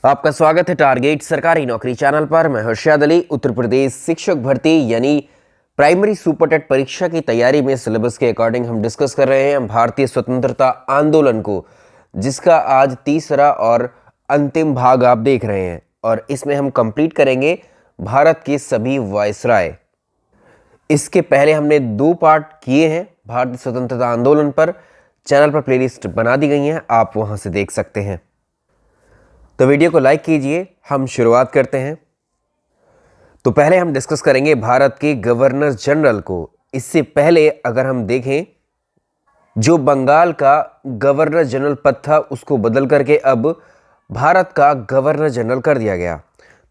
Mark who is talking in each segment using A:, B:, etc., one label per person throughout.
A: आपका स्वागत है टारगेट सरकारी नौकरी चैनल पर। मैं हर्षद अली। उत्तर प्रदेश शिक्षक भर्ती यानी प्राइमरी सुपर टेट परीक्षा की तैयारी में सिलेबस के अकॉर्डिंग हम डिस्कस कर रहे हैं भारतीय स्वतंत्रता आंदोलन को, जिसका आज तीसरा और अंतिम भाग आप देख रहे हैं। और इसमें हम कंप्लीट करेंगे भारत के सभी वायसराय। इसके पहले हमने 2 पार्ट किए हैं भारतीय स्वतंत्रता आंदोलन पर। चैनल पर प्लेलिस्ट बना दी गई है, आप वहां से देख सकते हैं। तो वीडियो को लाइक कीजिए। हम शुरुआत करते हैं। तो पहले हम डिस्कस करेंगे भारत के गवर्नर जनरल को। इससे पहले अगर हम देखें, जो बंगाल का गवर्नर जनरल पद था उसको बदल करके अब भारत का गवर्नर जनरल कर दिया गया।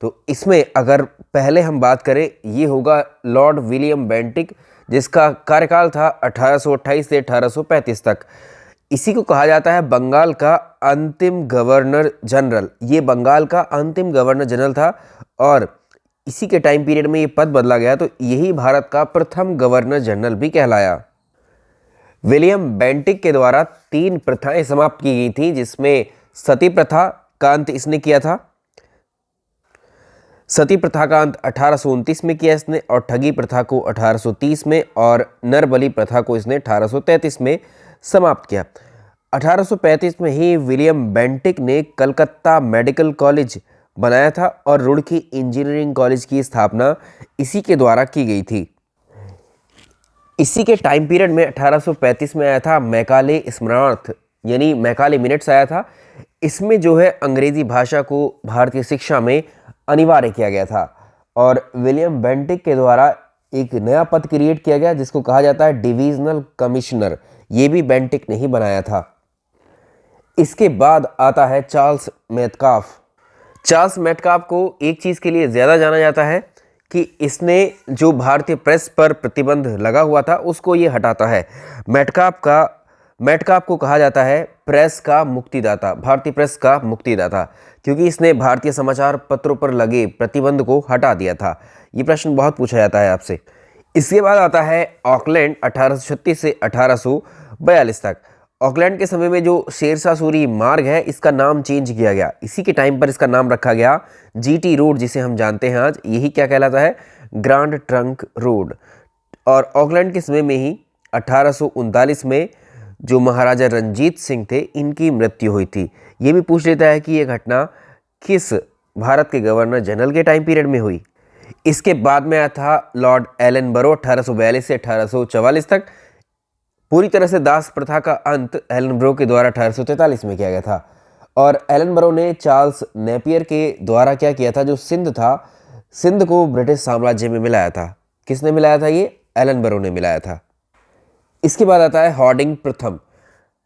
A: तो इसमें अगर पहले हम बात करें, ये होगा लॉर्ड विलियम बेंटिक, जिसका कार्यकाल था 1828 से 1835 तक। इसी को कहा जाता है बंगाल का अंतिम गवर्नर जनरल। ये बंगाल का अंतिम गवर्नर जनरल था और इसी के टाइम पीरियड में ये पद बदला गया, तो यही भारत का प्रथम गवर्नर जनरल भी कहलाया। विलियम बेंटिक के द्वारा 3 प्रथाएं समाप्त की गई थी, जिसमें सती प्रथा का अंत इसने किया था। सती प्रथा का अंत 1829 में किया इसने, और ठगी प्रथा को 1830 में, और नरबली प्रथा को इसने 1833 में समाप्त किया। 1835 में ही विलियम बेंटिक ने कलकत्ता मेडिकल कॉलेज बनाया था और रुड़की इंजीनियरिंग कॉलेज की स्थापना इसी के द्वारा की गई थी। इसी के टाइम पीरियड में 1835 में आया था मैकाले स्मरणार्थ यानी मैकाले मिनट्स आया था। इसमें जो है अंग्रेजी भाषा को भारतीय शिक्षा में अनिवार्य किया गया था और विलियम बेंटिक के द्वारा एक नया पद क्रिएट किया गया जिसको कहा जाता है डिविजनल कमिश्नर। ये भी बेंटिक ने ही बनाया था। इसके बाद आता है चार्ल्स मेटकाफ। चार्ल्स मेटकाफ को एक चीज़ के लिए ज़्यादा जाना जाता है कि इसने जो भारतीय प्रेस पर प्रतिबंध लगा हुआ था उसको ये हटाता है। मेटकाफ को कहा जाता है प्रेस का मुक्तिदाता, भारतीय प्रेस का मुक्तिदाता, क्योंकि इसने भारतीय समाचार पत्रों पर लगे प्रतिबंध को हटा दिया था। ये प्रश्न बहुत पूछा जाता है आपसे। इसके बाद आता है ऑकलैंड 1836 से 1842 तक। ऑकलैंड के समय में जो शेरशाह सूरी मार्ग है, इसका नाम चेंज किया गया। इसी के टाइम पर इसका नाम रखा गया जीटी रोड, जिसे हम जानते हैं आज। यही क्या कहलाता है? Grand trunk road. और ऑकलैंड के समय में ही 1839 में जो महाराजा रंजीत सिंह थे, इनकी मृत्यु हुई थी। ये भी पूछ लेता है कि यह घटना किस भारत के गवर्नर जनरल के टाइम पीरियड में हुई। इसके बाद में आया था लॉर्ड एलन बरो 1842 से 1844 तक। पूरी तरह से दास प्रथा का अंत एलन बरो के द्वारा 1843 में किया गया था। और एलन बरो ने चार्ल्स नेपियर के द्वारा क्या किया था, जो सिंध था, सिंध को ब्रिटिश साम्राज्य में मिलाया था। किसने मिलाया था? ये एलन बरो ने मिलाया था। इसके बाद आता है हार्डिंग प्रथम।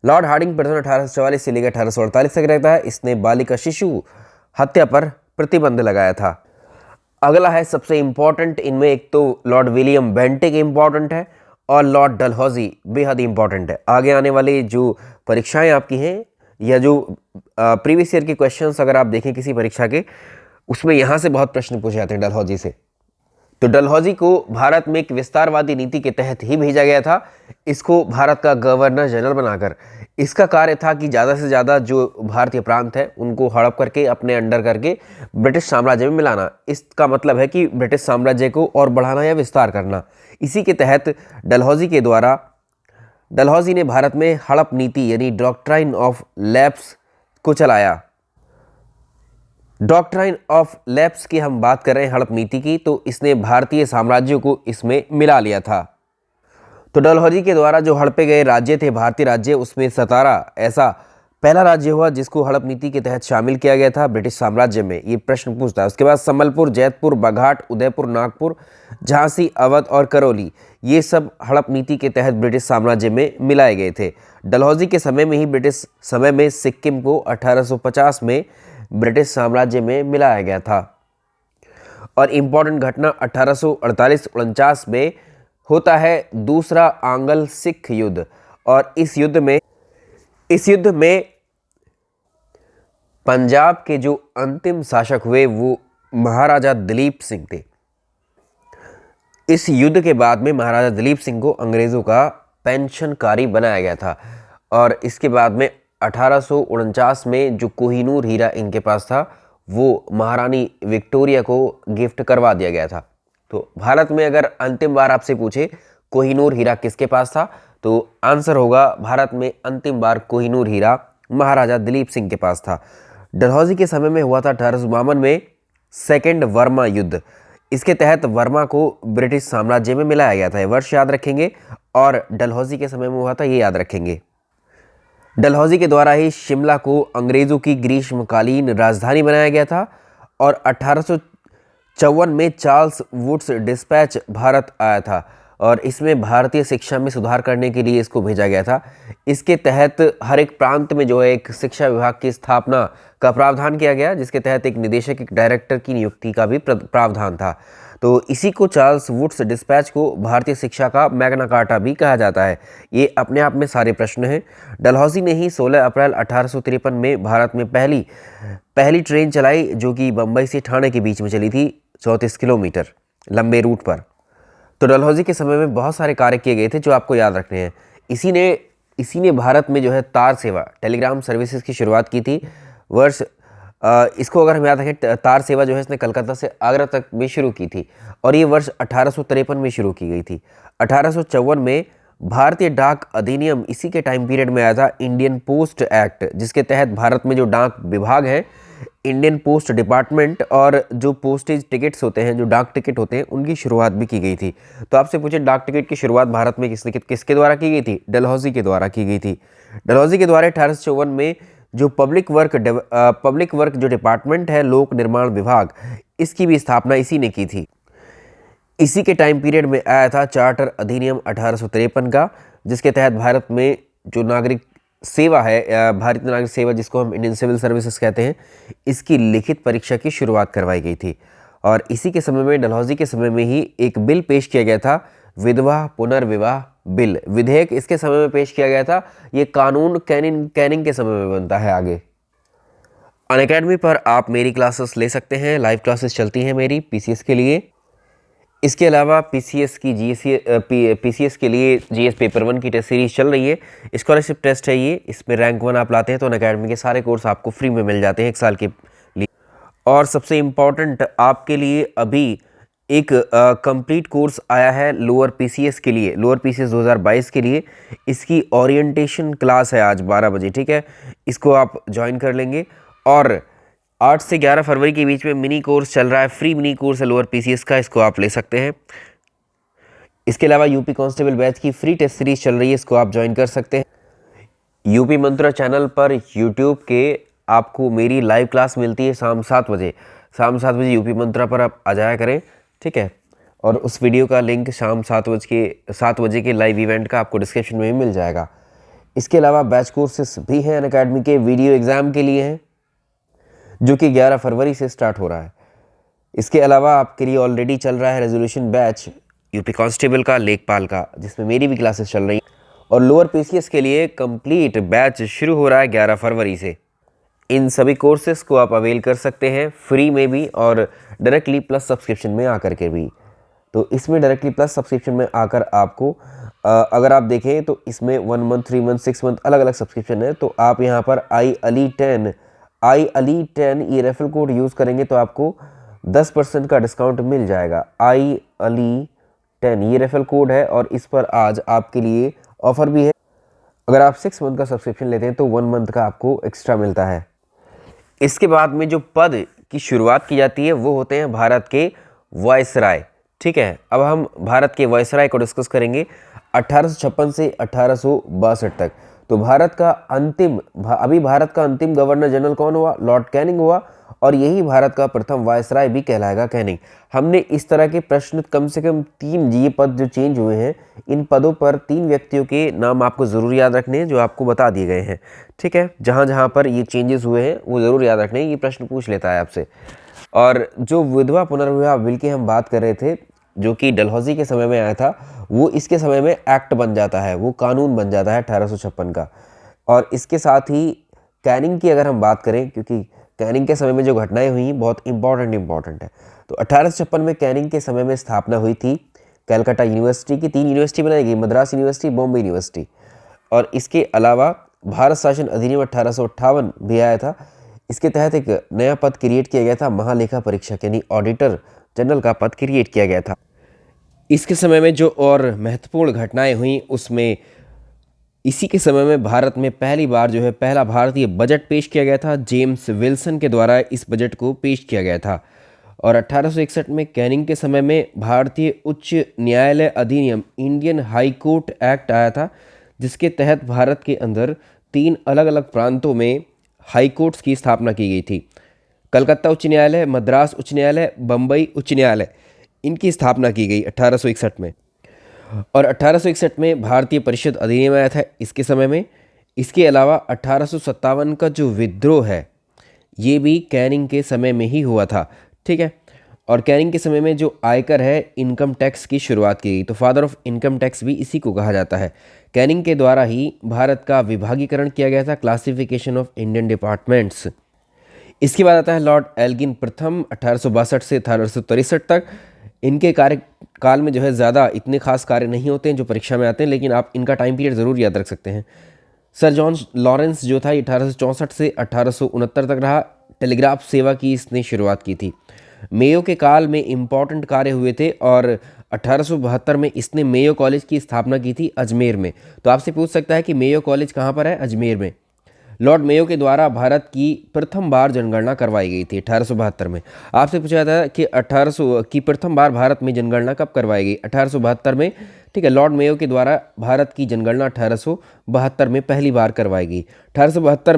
A: लॉर्ड हार्डिंग प्रथम 1844 से लेकर 1848 तक रहता है। इसने बालिका शिशु हत्या पर प्रतिबंध लगाया था। अगला है सबसे इंपॉर्टेंट इनमें, एक तो लॉर्ड विलियम बेंटिक इंपॉर्टेंट है और लॉर्ड डलहौजी बेहद इंपॉर्टेंट है। आगे आने वाली जो परीक्षाएं आपकी हैं या जो प्रीवियस ईयर के क्वेश्चंस अगर आप देखें किसी परीक्षा के, उसमें यहाँ से बहुत प्रश्न पूछे जाते हैं डलहौजी से। तो डलहौजी को भारत में एक विस्तारवादी नीति के तहत ही भेजा गया था, इसको भारत का गवर्नर जनरल बनाकर। इसका कार्य था कि ज़्यादा से ज़्यादा जो भारतीय प्रांत है उनको हड़प करके अपने अंडर करके ब्रिटिश साम्राज्य में मिलाना। इसका मतलब है कि ब्रिटिश साम्राज्य को और बढ़ाना या विस्तार करना। इसी के तहत डलहौजी ने भारत में हड़प नीति यानी डॉक्ट्राइन ऑफ लैप्स को चलाया। डॉक्ट्राइन ऑफ लैप्स की हम बात कर रहे हैं, हड़प नीति की, तो इसने भारतीय साम्राज्यों को इसमें मिला लिया था। तो डलहौजी के द्वारा जो हड़पे गए राज्य थे, भारतीय राज्य, उसमें सतारा ऐसा पहला राज्य हुआ जिसको हड़प नीति के तहत शामिल किया गया था ब्रिटिश साम्राज्य में। ये प्रश्न पूछता है। उसके बाद संबलपुर, जैतपुर, बघाट, उदयपुर, नागपुर, झांसी, अवध और करौली, ये सब हड़प नीति के तहत ब्रिटिश साम्राज्य में मिलाए गए थे। डलहौजी के समय में ही ब्रिटिश समय में सिक्किम को 1850 में ब्रिटिश साम्राज्य में मिलाया गया था। और इम्पॉर्टेंट घटना 1848-49 में होता है दूसरा आंग्ल सिख युद्ध। और इस युद्ध में पंजाब के जो अंतिम शासक हुए वो महाराजा दिलीप सिंह थे। इस युद्ध के बाद में महाराजा दिलीप सिंह को अंग्रेज़ों का पेंशनकारी बनाया गया था। और इसके बाद में 1849 में जो कोहिनूर हीरा इनके पास था वो महारानी विक्टोरिया को गिफ्ट करवा दिया गया था। तो भारत में अगर अंतिम बार आपसे पूछे कोहिनूर हीरा किसके पास था, तो आंसर होगा भारत में अंतिम बार कोहिनूर हीरा महाराजा दिलीप सिंह के पास था। डलहौजी के समय में हुआ था 1852 में सेकेंड वर्मा युद्ध। इसके तहत वर्मा को ब्रिटिश साम्राज्य में मिलाया गया था। ये वर्ष याद रखेंगे और डलहौजी के समय में हुआ था ये याद रखेंगे। डलहौजी के द्वारा ही शिमला को अंग्रेज़ों की ग्रीष्मकालीन राजधानी बनाया गया था और 1854 में चार्ल्स वुड्स डिस्पैच भारत आया था और इसमें भारतीय शिक्षा में सुधार करने के लिए इसको भेजा गया था। इसके तहत हर एक प्रांत में जो है एक शिक्षा विभाग की स्थापना का प्रावधान किया गया, जिसके तहत एक निदेशक, एक डायरेक्टर की नियुक्ति का भी प्रावधान था। तो इसी को चार्ल्स वुड्स डिस्पैच को भारतीय शिक्षा का मैग्ना कार्टा भी कहा जाता है। ये अपने आप में सारे प्रश्न हैं। डलहौजी ने ही 16 अप्रैल 1853 में भारत में पहली ट्रेन चलाई, जो कि बम्बई से ठाणे के बीच में चली थी 34 किलोमीटर लंबे रूट पर। तो डलहौजी के समय में बहुत सारे कार्य किए गए थे जो आपको याद रखने हैं। इसी ने भारत में जो है तार सेवा, टेलीग्राम सर्विसेज की शुरुआत की थी। इसको अगर हम याद रखें, तार सेवा जो है इसने कलकत्ता से आगरा तक में शुरू की थी और ये वर्ष 1853 में शुरू की गई थी। 1854 में भारतीय डाक अधिनियम इसी के टाइम पीरियड में आया था, इंडियन पोस्ट एक्ट, जिसके तहत भारत में जो डाक विभाग है, इंडियन पोस्ट डिपार्टमेंट, और जो पोस्टेज टिकट्स होते हैं, जो डाक टिकट होते हैं, उनकी शुरुआत भी की गई थी। तो आपसे पूछे डाक टिकट की शुरुआत भारत में किसके द्वारा की गई थी? डलहौजी के द्वारा की गई थी। डलहौजी के द्वारा 1854 में जो पब्लिक वर्क जो डिपार्टमेंट है, लोक निर्माण विभाग, इसकी भी स्थापना इसी ने की थी। इसी के टाइम पीरियड में आया था चार्टर अधिनियम 1853 का, जिसके तहत भारत में जो नागरिक सेवा है, भारतीय नागरिक सेवा जिसको हम इंडियन सिविल सर्विसेज कहते हैं, इसकी लिखित परीक्षा की शुरुआत करवाई गई थी। और इसी के समय में, डलहौजी के समय में ही एक बिल पेश किया गया था, विधवा पुनर्विवाह बिल। विधेयक इसके समय में पेश किया गया था। ये कानून कैनिंग के समय में बनता है आगे। अनअकैडमी पर आप मेरी क्लासेस ले सकते हैं, लाइव क्लासेस चलती हैं मेरी पीसीएस के लिए। इसके अलावा पीसीएस के लिए जीएस पेपर 1 की टेस्ट सीरीज चल रही है। स्कॉलरशिप टेस्ट है ये, इसमें रैंक 1 आप लाते हैं तो अनअकैडमी के सारे कोर्स आपको फ्री में मिल जाते हैं 1 साल के लिए। और सबसे इम्पॉर्टेंट आपके लिए अभी एक कंप्लीट कोर्स आया है लोअर पीसीएस के लिए, लोअर पीसीएस 2022 के लिए। इसकी ओरिएंटेशन क्लास है आज 12 बजे, ठीक है। इसको आप ज्वाइन कर लेंगे। और 8 से 11 फरवरी के बीच में मिनी कोर्स चल रहा है, फ्री मिनी कोर्स है लोअर पीसीएस का, इसको आप ले सकते हैं। इसके अलावा यूपी कांस्टेबल बैच की फ्री टेस्ट सीरीज चल रही है, इसको आप ज्वाइन कर सकते हैं। यूपी मंत्रा चैनल पर यूट्यूब के आपको मेरी लाइव क्लास मिलती है शाम 7 बजे। शाम 7 बजे यूपी मंत्रा पर आप आ जाया करें, ठीक है। और उस वीडियो का लिंक शाम 7 बजे के लाइव इवेंट का आपको डिस्क्रिप्शन में भी मिल जाएगा। इसके अलावा बैच कोर्सेस भी हैं अनअकैडमी के, वीडियो एग्ज़ाम के लिए हैं, जो कि 11 फरवरी से स्टार्ट हो रहा है। इसके अलावा आपके लिए ऑलरेडी चल रहा है रेजोल्यूशन बैच यूपी कांस्टेबल का, लेखपाल का, जिसमें मेरी भी क्लासेस चल रही हैं। और लोअर पीसीएस के लिए कंप्लीट बैच शुरू हो रहा है 11 फरवरी से। इन सभी कोर्सेज को आप अवेल कर सकते हैं फ्री में भी और डायरेक्टली प्लस सब्सक्रिप्शन में आकर के भी। तो इसमें डायरेक्टली प्लस सब्सक्रिप्शन में आकर आपको अगर आप देखें तो इसमें 1 मंथ, 3 मंथ, 6 मंथ अलग अलग सब्सक्रिप्शन है। तो आप यहाँ पर आई अली 10 ये रेफरल कोड यूज़ करेंगे तो आपको 10% का डिस्काउंट मिल जाएगा। आई अली 10 ये रेफरल कोड है और इस पर आज आपके लिए ऑफर भी है। अगर आप 6 मंथ का सब्सक्रिप्शन लेते हैं तो 1 मंथ का आपको एक्स्ट्रा मिलता है। इसके बाद में जो पद की शुरुआत की जाती है वो होते हैं भारत के वायसराय, ठीक है। अब हम भारत के वायसराय को डिस्कस करेंगे 1856 से 1862 तक। तो भारत का अंतिम गवर्नर जनरल कौन हुआ? लॉर्ड कैनिंग हुआ। और यही भारत का प्रथम वायसराय भी कहलाएगा, कैनिंग। हमने इस तरह के प्रश्न कम से कम 3 ये पद जो चेंज हुए हैं, इन पदों पर 3 व्यक्तियों के नाम आपको ज़रूर याद रखने हैं जो आपको बता दिए गए हैं, ठीक है। जहाँ जहाँ पर ये चेंजेस हुए हैं वो ज़रूर याद रखने हैं, ये प्रश्न पूछ लेता है आपसे। और जो विधवा पुनर्विवाह बिल की हम बात कर रहे थे, जो कि डलहौजी के समय में आया था, वो इसके समय में एक्ट बन जाता है, वो कानून बन जाता है 1856 का। और इसके साथ ही कैनिंग की अगर हम बात करें, क्योंकि कैनिंग के समय में जो घटनाएं हुई बहुत इंपॉर्टेंट है। तो 1856 में कैनिंग के समय में स्थापना हुई थी कलकत्ता यूनिवर्सिटी की। 3 यूनिवर्सिटी बनाई गई, मद्रास यूनिवर्सिटी, बॉम्बे यूनिवर्सिटी। और इसके अलावा भारत शासन अधिनियम 1858 भी आया था। इसके तहत एक नया पद क्रिएट किया गया था, महालेखा परीक्षक यानी ऑडिटर जनरल का पद क्रिएट किया गया था। इसके समय में जो और महत्वपूर्ण घटनाएं हुई उसमें इसी के समय में भारत में पहली बार जो है पहला भारतीय बजट पेश किया गया था। जेम्स विल्सन के द्वारा इस बजट को पेश किया गया था। और 1861 में कैनिंग के समय में भारतीय उच्च न्यायालय अधिनियम इंडियन हाई कोर्ट एक्ट आया था, जिसके तहत भारत के अंदर 3 अलग अलग प्रांतों में हाई कोर्ट्स की स्थापना की गई थी। कलकत्ता उच्च न्यायालय, मद्रास उच्च न्यायालय, बम्बई उच्च न्यायालय, इनकी स्थापना की गई 1861 में। और 1861 में भारतीय परिषद अधिनियम आया था इसके समय में। इसके अलावा 1857 का जो विद्रोह है ये भी कैनिंग के समय में ही हुआ था, ठीक है। और कैनिंग के समय में जो आयकर है, इनकम टैक्स की शुरुआत की गई, तो फादर ऑफ इनकम टैक्स भी इसी को कहा जाता है। कैनिंग के द्वारा ही भारत का विभागीकरण किया गया था, क्लासिफिकेशन ऑफ इंडियन डिपार्टमेंट्स। इसके बाद आता है लॉर्ड एल्गिन प्रथम 1862 से 1863 तक। इनके कार्यकाल में जो है ज़्यादा इतने खास कार्य नहीं होते हैं जो परीक्षा में आते हैं, लेकिन आप इनका टाइम पीरियड ज़रूर याद रख सकते हैं। सर जॉन लॉरेंस जो था 1864 से 1869 तक रहा। टेलीग्राफ सेवा की इसने शुरुआत की थी। मेयो के काल में इम्पॉर्टेंट कार्य हुए थे और 1872 में इसने मेयो कॉलेज की स्थापना की थी अजमेर में। तो आपसे पूछ सकता है कि मेयो कॉलेज कहाँ पर है? अजमेर में। लॉर्ड मेयो के द्वारा भारत की प्रथम बार जनगणना करवाई गई थी 1872 में। आपसे पूछा था कि 1800 की प्रथम बार भारत में जनगणना कब करवाई गई? 1872 में, ठीक है। लॉर्ड मेयो के द्वारा भारत की जनगणना 1872 में पहली बार करवाई गई। 1872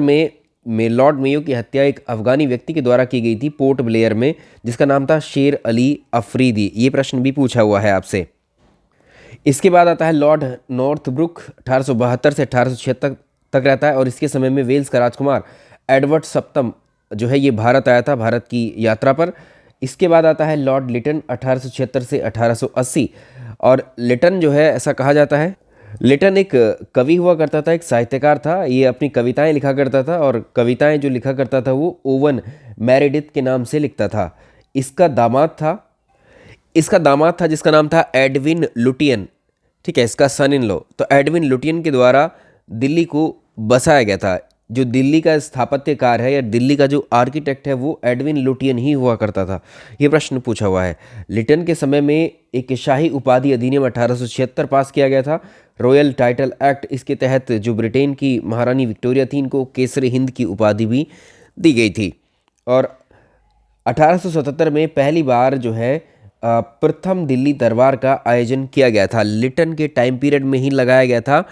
A: में लॉर्ड मेयो की हत्या एक अफगानी व्यक्ति के द्वारा की गई थी पोर्ट ब्लेयर में, जिसका नाम था शेर अली अफरीदी। ये प्रश्न भी पूछा हुआ है आपसे। इसके बाद आता है लॉर्ड नॉर्थब्रुक, 1872 से 1876 तक रहता है और इसके समय में वेल्स का राजकुमार एडवर्ड सप्तम जो है ये भारत आया था भारत की यात्रा पर। इसके बाद आता है लॉर्ड लिटन 1876 से 1880। और लिटन जो है ऐसा कहा जाता है, लिटन एक कवि हुआ करता था, एक साहित्यकार था। ये अपनी कविताएं लिखा करता था और कविताएं जो लिखा करता था वो ओवन मेरेडिथ के नाम से लिखता था। इसका दामाद था जिसका नाम था एडविन लुटियन, ठीक है, इसका सन इन लॉ। तो एडविन लुटियन के द्वारा दिल्ली को बसाया गया था। जो दिल्ली का स्थापत्यकार है या दिल्ली का जो आर्किटेक्ट है वो एडविन लुटियन ही हुआ करता था। ये प्रश्न पूछा हुआ है। लिटन के समय में एक शाही उपाधि अधिनियम 1876 पास किया गया था, रॉयल टाइटल एक्ट। इसके तहत जो ब्रिटेन की महारानी विक्टोरिया थी इनको केसरी हिंद की उपाधि भी दी गई थी। और 1877 में पहली बार जो है प्रथम दिल्ली दरबार का आयोजन किया गया था। लिटन के टाइम पीरियड में ही लगाया गया था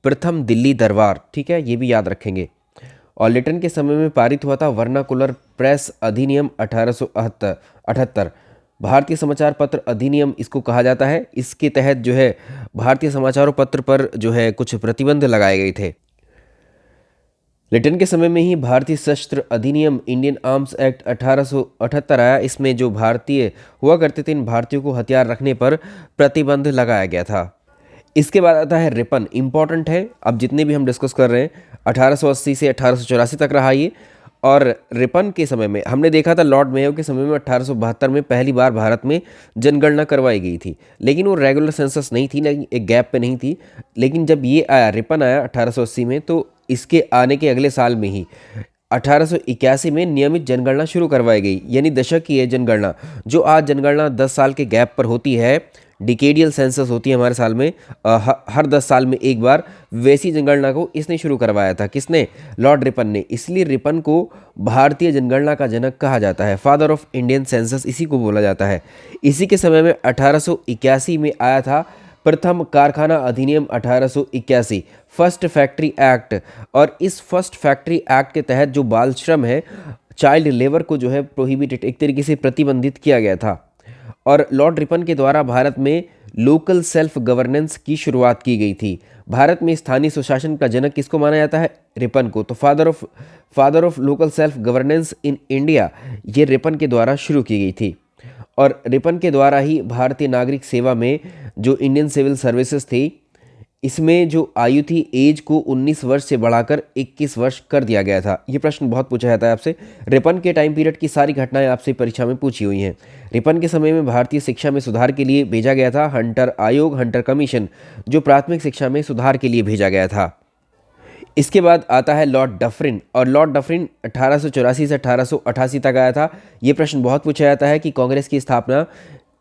A: प्रथम दिल्ली दरबार, ठीक है, ये भी याद रखेंगे। और लिटन के समय में पारित हुआ था वर्नाकुलर प्रेस अधिनियम 1878। भारतीय समाचार पत्र अधिनियम इसको कहा जाता है। इसके तहत जो है भारतीय समाचारों पत्र पर जो है कुछ प्रतिबंध लगाए गए थे। लिटन के समय में ही भारतीय सशस्त्र अधिनियम इंडियन आर्म्स एक्ट 1878 आया। इसमें जो भारतीय हुआ करते थे इन भारतीयों को हथियार रखने पर प्रतिबंध लगाया गया था। इसके बाद आता है रिपन, इंपॉर्टेंट है। अब जितने भी हम डिस्कस कर रहे हैं 1880 से 1884 तक रहा ये। और रिपन के समय में हमने देखा था लॉर्ड मेयो के समय में 1872 में पहली बार भारत में जनगणना करवाई गई थी, लेकिन वो रेगुलर सेंसस नहीं थी, लेकिन एक गैप पे नहीं थी। लेकिन जब ये आया रिपन आया 1880 में, तो इसके आने के अगले साल में ही 1881 में नियमित जनगणना शुरू करवाई गई, यानी दशक की है जनगणना। जो आज जनगणना 10 साल के गैप पर होती है, डिकेडियल सेंसस होती है हमारे साल में, हर 10 साल में एक बार, वैसी जनगणना को इसने शुरू करवाया था। किसने? लॉर्ड रिपन ने। इसलिए रिपन को भारतीय जनगणना का जनक कहा जाता है, फादर ऑफ इंडियन सेंसस इसी को बोला जाता है। इसी के समय में 1881 में आया था प्रथम कारखाना अधिनियम 1881, फर्स्ट फैक्ट्री एक्ट। और इस फर्स्ट फैक्ट्री एक्ट के तहत जो बाल श्रम है, चाइल्ड लेबर को जो है प्रोहिबिटेड, एक तरीके से प्रतिबंधित किया गया था। और लॉर्ड रिपन के द्वारा भारत में लोकल सेल्फ गवर्नेंस की शुरुआत की गई थी। भारत में स्थानीय सुशासन का जनक किसको माना जाता है? रिपन को। तो father of local self governance in India, ये रिपन के द्वारा शुरू की गई थी। और रिपन के द्वारा ही भारतीय नागरिक सेवा में जो इंडियन सिविल सर्विसेज थी, इसमें जो आयु थी एज को 19 वर्ष से बढ़ाकर 21 वर्ष कर दिया गया था। ये प्रश्न बहुत पूछा जाता है आपसे। रिपन के टाइम पीरियड की सारी घटनाएं आपसे परीक्षा में पूछी हुई हैं। रिपन के समय में भारतीय शिक्षा में सुधार के लिए भेजा गया था हंटर आयोग, हंटर कमीशन, जो प्राथमिक शिक्षा में सुधार के लिए भेजा गया था। इसके बाद आता है लॉर्ड डफरिन, और लॉर्ड डफरिन 1884 से 1888 तक आया था। ये प्रश्न बहुत पूछा जाता है कि कांग्रेस की स्थापना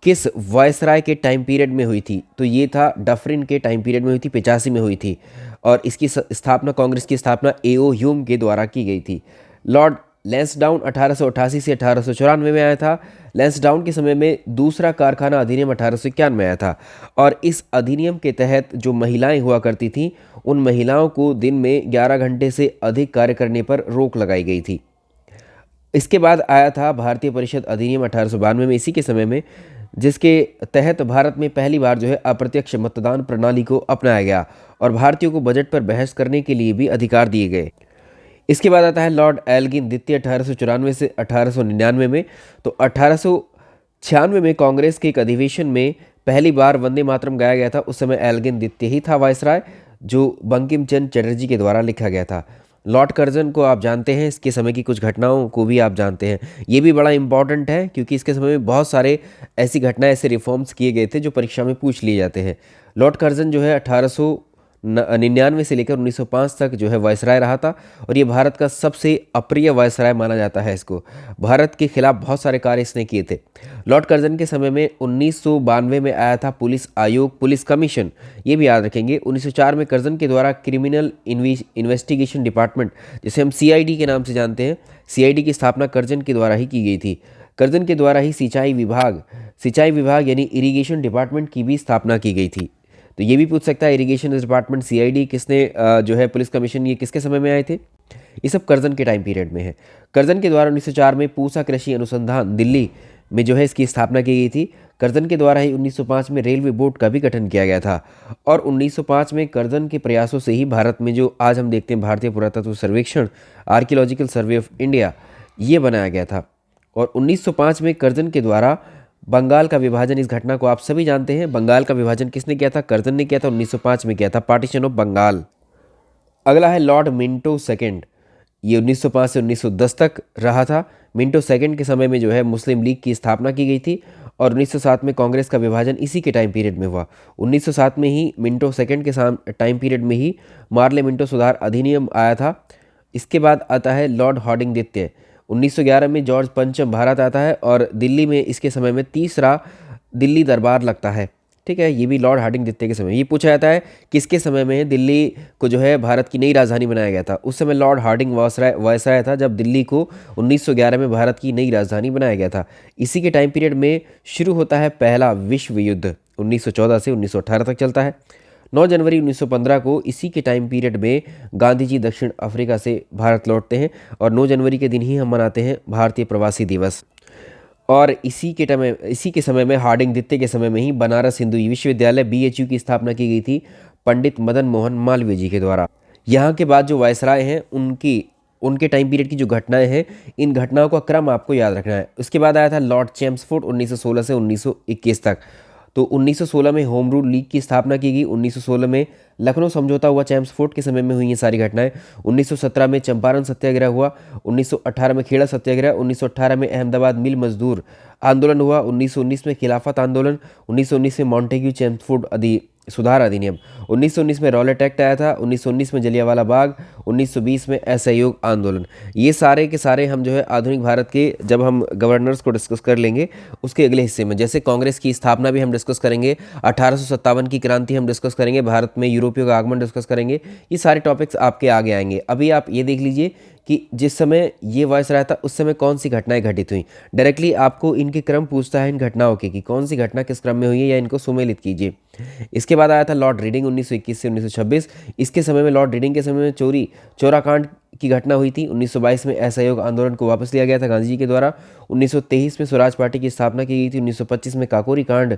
A: किस वायसराय के टाइम पीरियड में हुई थी, तो ये था डफरिन के टाइम पीरियड में हुई थी, 85 में हुई थी। और इसकी स्थापना, कांग्रेस की स्थापना एओ ह्यूम के द्वारा की गई थी। लॉर्ड लैंसडाउन 1888 से 1894 में आया था। लैंसडाउन के समय में दूसरा कारखाना अधिनियम 1891 में आया था, और इस अधिनियम के तहत जो महिलाएं हुआ करती थीं, उन महिलाओं को दिन में 11 घंटे से अधिक कार्य करने पर रोक लगाई गई थी। इसके बाद आया था भारतीय परिषद अधिनियम 1892 में, इसी के समय में, जिसके तहत भारत में पहली बार जो है अप्रत्यक्ष मतदान प्रणाली को अपनाया गया और भारतीयों को बजट पर बहस करने के लिए भी अधिकार दिए गए। इसके बाद आता है लॉर्ड एल्गिन द्वितीय 1894 से 1899 में। तो 1896 में कांग्रेस के एक अधिवेशन में पहली बार वंदे मातरम गाया गया था। उस समय एल्गिन द्वितीय ही था वायसराय, जो बंकिम चंद्र चटर्जी के द्वारा लिखा गया था। लॉर्ड कर्जन को आप जानते हैं, इसके समय की कुछ घटनाओं को भी आप जानते हैं। ये भी बड़ा इंपॉर्टेंट है क्योंकि इसके समय में बहुत सारे ऐसी घटनाएं, ऐसे रिफॉर्म्स किए गए थे जो परीक्षा में पूछ लिए जाते हैं। लॉर्ड कर्जन जो है 1899 से लेकर 1905 तक जो है वायसराय रहा था, और ये भारत का सबसे अप्रिय वायसराय माना जाता है इसको। भारत के खिलाफ बहुत सारे कार्य इसने किए थे। लॉर्ड कर्जन के समय में 1992 में आया था पुलिस आयोग, पुलिस कमीशन, ये भी याद रखेंगे। 1904 में कर्जन के द्वारा क्रिमिनल इन्वेस्टिगेशन डिपार्टमेंट, जिसे हम सीआईडी के नाम से जानते हैं, सीआईडी की स्थापना कर्जन के द्वारा ही की गई थी। कर्जन के द्वारा ही सिंचाई विभाग यानी इरिगेशन डिपार्टमेंट की भी स्थापना की गई थी। तो ये भी पूछ सकता है, इरिगेशन डिपार्टमेंट, सीआईडी किसने जो है, पुलिस कमीशन, ये किसके समय में आए थे? ये सब कर्जन के टाइम पीरियड में है। कर्जन के द्वारा 1904 में पूसा कृषि अनुसंधान दिल्ली में जो है इसकी स्थापना की गई थी। कर्जन के द्वारा ही 1905 में रेलवे बोर्ड का भी गठन किया गया था, और 1905 में कर्जन के प्रयासों से ही भारत में जो आज हम देखते हैं भारतीय पुरातत्व सर्वेक्षण, आर्कियोलॉजिकल सर्वे ऑफ इंडिया, ये बनाया गया था। और 1905 में कर्जन के द्वारा बंगाल का विभाजन, इस घटना को आप सभी जानते हैं। बंगाल का विभाजन किसने किया था? कर्जन ने किया था, 1905 में किया था, पार्टीशन ऑफ बंगाल। अगला है लॉर्ड मिंटो सेकंड, ये 1905 से 1910 तक रहा था। मिंटो सेकंड के समय में जो है मुस्लिम लीग की स्थापना की गई थी, और 1907 में कांग्रेस का विभाजन इसी के टाइम पीरियड में हुआ। 1907 में ही मिंटो सेकंड के टाइम पीरियड में ही मार्ले मिंटो सुधार अधिनियम आया था। इसके बाद आता है लॉर्ड हार्डिंग द्वितीय, 1911 में जॉर्ज पंचम भारत आता है, और दिल्ली में इसके समय में तीसरा दिल्ली दरबार लगता है। ठीक है, ये भी लॉर्ड हार्डिंग द्वितीय के समय। ये पूछा जाता है किसके समय में दिल्ली को जो है भारत की नई राजधानी बनाया गया था? उस समय लॉर्ड हार्डिंग वायसराय था, जब दिल्ली को 1911 में भारत की नई राजधानी बनाया गया था। इसी के टाइम पीरियड में शुरू होता है पहला विश्व युद्ध, 1914 से 1918 तक चलता है। 9 जनवरी 1915 को इसी के टाइम पीरियड में गांधी जी दक्षिण अफ्रीका से भारत लौटते हैं, और 9 जनवरी के दिन ही हम मनाते हैं भारतीय प्रवासी दिवस। और इसी के समय में हार्डिंग द्वितीय के समय में ही बनारस हिंदू विश्वविद्यालय बीएचयू की स्थापना की गई थी पंडित मदन मोहन मालवीय जी के द्वारा। यहाँ के बाद जो वायसराय हैं उनके टाइम पीरियड की जो घटनाएं हैं, इन घटनाओं का क्रम आपको याद रखना है। उसके बाद आया था लॉर्ड चैम्सफोर्ड 1916 से 1921 तक। तो 1916 में होम रूल लीग की स्थापना की गई। 1916 में लखनऊ समझौता हुआ, चैम्सफोर्ड के समय में हुई ये सारी घटनाएं। 1917 में चंपारण सत्याग्रह हुआ, 1918 में खेड़ा सत्याग्रह, 1918 में अहमदाबाद मिल मजदूर आंदोलन हुआ, 1919 में खिलाफत आंदोलन, 1919 में मॉन्टेग्यू चैम्सफोर्ड सुधार अधिनियम, 1919 में रॉलेट एक्ट आया था, 1919 में जलियांवाला बाग, 1920 में असहयोग आंदोलन। ये सारे के सारे हम जो है आधुनिक भारत के, जब हम गवर्नर्स को डिस्कस कर लेंगे उसके अगले हिस्से में, जैसे कांग्रेस की स्थापना भी हम डिस्कस करेंगे, 1857 की क्रांति हम डिस्कस करेंगे, भारत में यूरोपियों का आगमन डिस्कस करेंगे। ये सारे टॉपिक्स आपके आगे आएंगे। अभी आप ये देख लीजिए कि जिस समय ये वायसराय था उस समय कौन सी घटनाएं घटित हुई। डायरेक्टली आपको इनके क्रम पूछता है इन घटनाओं के, कि कौन सी घटना किस क्रम में हुई है, या इनको सुमेलित कीजिए। इसके बाद आया था लॉर्ड रीडिंग 1921 से 1926। इसके समय में, लॉर्ड रीडिंग के समय में चोरा कांड की घटना हुई थी। 1922 में असहयोग आंदोलन को वापस लिया गया था गांधी जी के द्वारा। 1923 में स्वराज पार्टी की स्थापना की गई थी। 1925 में काकोरी कांड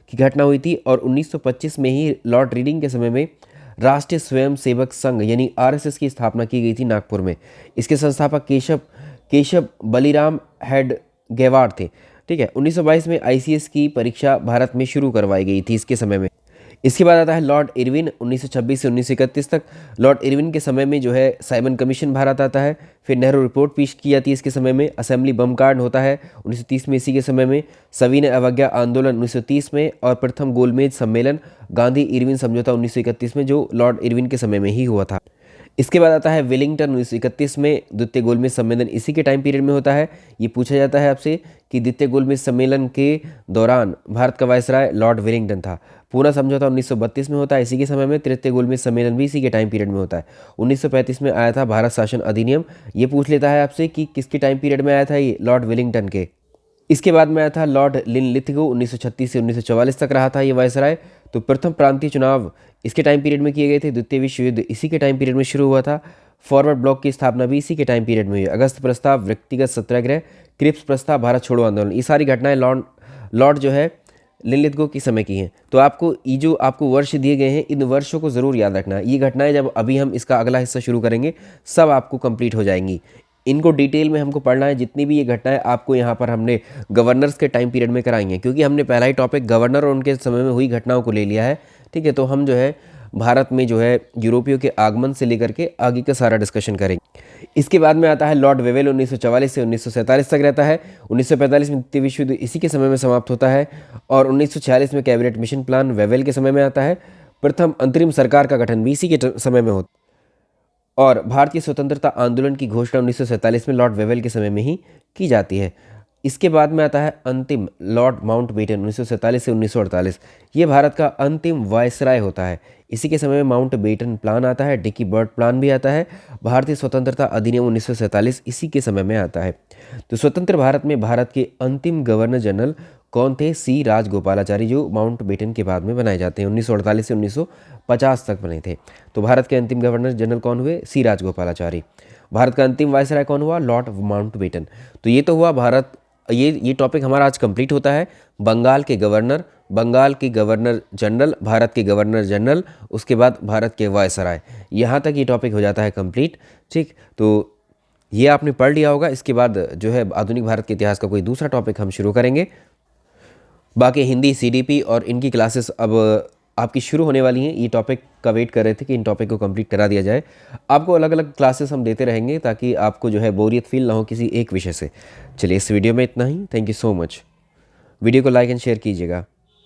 A: की घटना हुई थी, और 1925 में ही लॉर्ड रीडिंग के समय में राष्ट्रीय स्वयंसेवक संघ यानी आरएसएस की स्थापना की गई थी नागपुर में। इसके संस्थापक केशव बलिराम हेड गेवार थे। ठीक है, 1922 में आईसीएस की परीक्षा भारत में शुरू करवाई गई थी इसके समय में। इसके बाद आता है लॉर्ड इरविन 1926 से 1931 तक। लॉर्ड इरविन के समय में जो है साइमन कमीशन भारत आता है, फिर नेहरू रिपोर्ट पेश की जाती है इसके समय में, असेंबली बम कांड होता है 1930 में इसी के समय में, सविनय अवज्ञा आंदोलन 1930 में, और प्रथम गोलमेज सम्मेलन गांधी इरविन समझौता 1931 में, जो लॉर्ड इरविन के समय में ही हुआ था। इसके बाद आता है वेलिंगटन 1931 में द्वितीय गोलमेज सम्मेलन इसी के टाइम पीरियड में होता है। ये पूछा जाता है आपसे कि द्वितीय गोलमेज सम्मेलन के दौरान भारत का वायसराय लॉर्ड वेलिंगटन था। पूना समझौता 1932 में होता है इसी के समय में। तृतीय गोलमेज सम्मेलन भी इसी के टाइम पीरियड में होता है। 1935 में आया था भारत शासन अधिनियम। ये पूछ लेता है आपसे कि किसके टाइम पीरियड में आया था, ये लॉर्ड वेलिंगटन के। इसके बाद में आया था लॉर्ड लिनलिथगो, 1936 से 1944 तक रहा था ये वायसराय। तो प्रथम प्रांतीय चुनाव इसके टाइम पीरियड में किए गए थे। द्वितीय विश्व युद्ध इसी के टाइम पीरियड में शुरू हुआ था। फॉरवर्ड ब्लॉक की स्थापना भी इसी के टाइम पीरियड में हुई। अगस्त प्रस्ताव, व्यक्तिगत सत्याग्रह, क्रिप्स प्रस्ताव, भारत छोड़ो आंदोलन, ये सारी घटनाएं लॉर्ड जो है लिनलिथगो की समय की हैं। तो आपको ये जो आपको वर्ष दिए गए हैं, इन वर्षों को ज़रूर याद रखना है। ये घटनाएं जब अभी हम इसका अगला हिस्सा शुरू करेंगे सब आपको कंप्लीट हो जाएंगी। इनको डिटेल में हमको पढ़ना है। जितनी भी ये घटनाएं आपको यहाँ पर हमने गवर्नर्स के टाइम पीरियड में कराई हैं, क्योंकि हमने पहला ही टॉपिक गवर्नर और उनके समय में हुई घटनाओं को ले लिया है। ठीक है, तो हम जो है भारत में जो है यूरोपियों के आगमन से लेकर के आगे का सारा डिस्कशन करेंगे। इसके बाद में आता है लॉर्ड वेवेल, 1944 से 1947 तक रहता है। 1945 में द्वितीय विश्व युद्ध इसी के समय में समाप्त होता है और 1946 में कैबिनेट मिशन प्लान वेवेल के समय में आता है। प्रथम अंतरिम सरकार का गठन भी इसी के समय में होता है और भारतीय स्वतंत्रता आंदोलन की घोषणा 1947 में लॉर्ड वेवेल के समय में ही की जाती है। इसके बाद में आता है अंतिम लॉर्ड माउंटबेटन, 1947 से 1948। ये भारत का अंतिम वायसराय होता है। इसी के समय में माउंटबेटन प्लान आता है, डिकी बर्ड प्लान भी आता है। भारतीय स्वतंत्रता अधिनियम 1947 इसी के समय में आता है। तो स्वतंत्र भारत में भारत के अंतिम गवर्नर जनरल कौन थे? सी राजगोपालाचारी, जो माउंटबेटन के बाद में बनाए जाते हैं। 1948 से 1950 तक बने थे। तो भारत के अंतिम गवर्नर जनरल कौन हुए? सी राजगोपालाचारी। भारत का अंतिम वायसराय कौन हुआ? Lord Mountbatten. तो ये तो हुआ भारत, ये टॉपिक हमारा आज कंप्लीट होता है। बंगाल के गवर्नर, बंगाल के गवर्नर जनरल, भारत के गवर्नर जनरल, उसके बाद भारत के वायसराय, यहाँ तक ये टॉपिक हो जाता है कंप्लीट। ठीक, तो ये आपने पढ़ लिया होगा। इसके बाद जो है आधुनिक भारत के इतिहास का कोई दूसरा टॉपिक हम शुरू करेंगे। बाकी हिंदी, सीडीपी और इनकी क्लासेस अब आपकी शुरू होने वाली हैं। ये टॉपिक का वेट कर रहे थे कि इन टॉपिक को कंप्लीट करा दिया जाए। आपको अलग अलग क्लासेस हम देते रहेंगे ताकि आपको जो है बोरियत फील ना हो किसी एक विषय से। चलिए, इस वीडियो में इतना ही। Thank you so much. Video को लाइक एंड शेयर कीजिएगा।